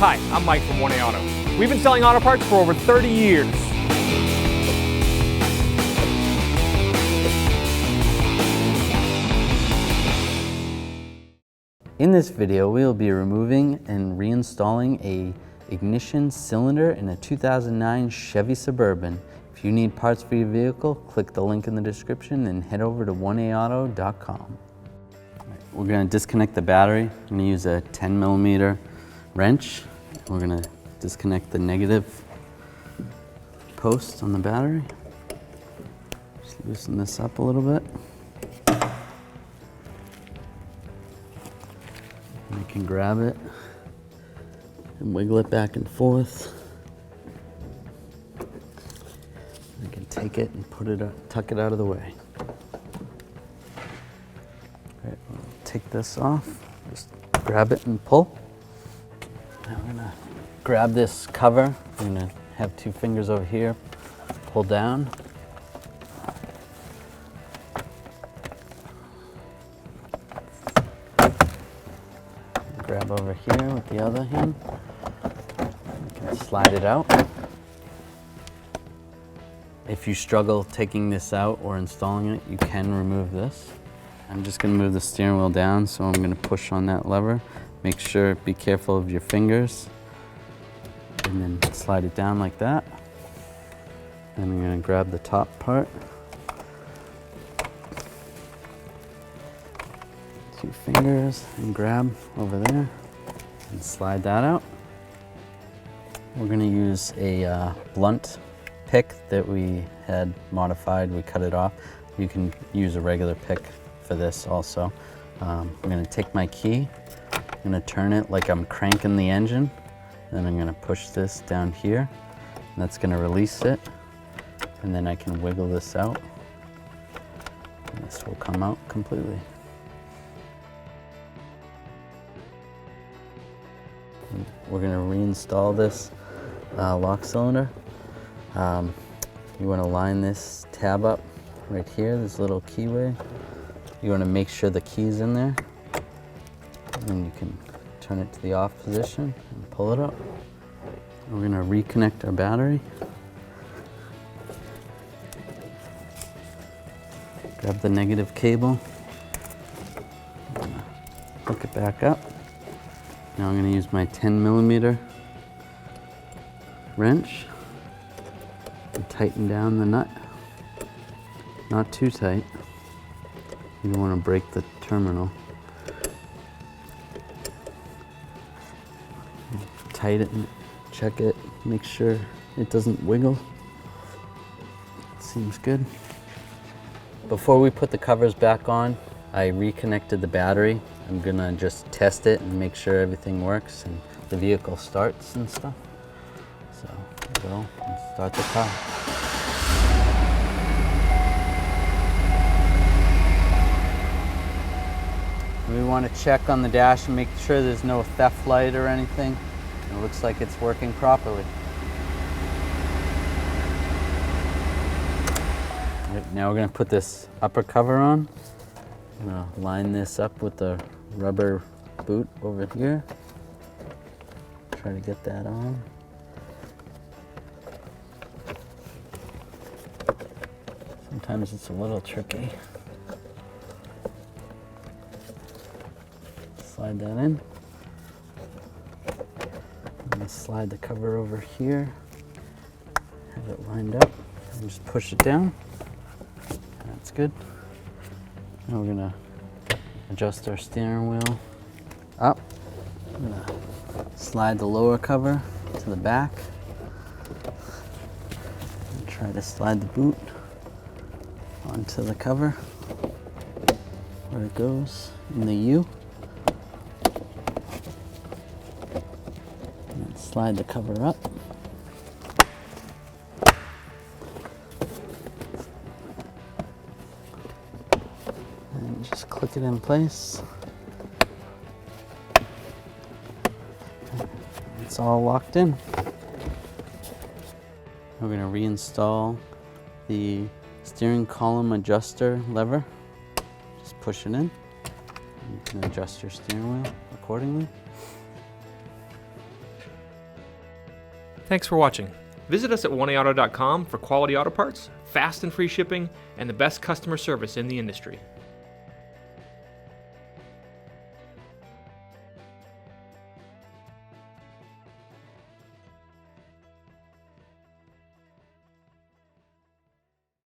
Hi, I'm Mike from 1A Auto. We've been selling auto parts for over 30 years. In this video, we'll be removing and reinstalling a ignition cylinder in a 2009 Chevy Suburban. If you need parts for your vehicle, click the link in the description and head over to 1aauto.com. We're going to disconnect the battery. I'm going to use a 10mm wrench. We're going to disconnect the negative post on the battery. Just loosen this up a little bit. You can grab it and wiggle it back and forth. You can take it and put it, tuck it out of the way. All right, we'll take this off. Just grab it and pull. Now we're gonna grab this cover. I'm gonna have two fingers over here, pull down. Grab over here with the other hand. You can slide it out. If you struggle taking this out or installing it, you can remove this. I'm just going to move the steering wheel down, so I'm going to push on that lever. Make sure, be careful of your fingers. And then slide it down like that. Then I'm going to grab the top part. Two fingers and grab over there and slide that out. We're going to use a blunt pick that we had modified. We cut it off. You can use a regular pick for this also. I'm going to take my key. I'm going to turn it like I'm cranking the engine. Then I'm going to push this down here. And that's going to release it. And then I can wiggle this out. And this will come out completely. We're going to reinstall this lock cylinder. You want to line this tab up right here, this little keyway. You want to make sure the key's in there. And you can turn it to the off position and pull it up. We're going to reconnect our battery. Grab the negative cable. Hook it back up. Now I'm going to use my 10mm wrench and tighten down the nut. Not too tight. You don't want to break the terminal. Tighten it, check it, make sure it doesn't wiggle. Seems good. Before we put the covers back on, I reconnected the battery. I'm gonna just test it and make sure everything works and the vehicle starts and stuff. So we'll go and start the car. We want to check on the dash and make sure there's no theft light or anything. It looks like it's working properly. Right, now we're going to put this upper cover on. I'm going to line this up with the rubber boot over here. Try to get that on. Sometimes it's a little tricky. Slide that in. I'm going to slide the cover over here. Have it lined up and just push it down. That's good. Now we're going to adjust our steering wheel up. I'm going to slide the lower cover to the back. And try to slide the boot onto the cover where it goes in the U. And slide the cover up. And just click it in place. It's all locked in. We're going to reinstall the steering column adjuster lever. Just push it in. You can adjust your steering wheel accordingly. Thanks for watching. Visit us at oneauto.com for quality auto parts, fast and free shipping, and the best customer service in the industry.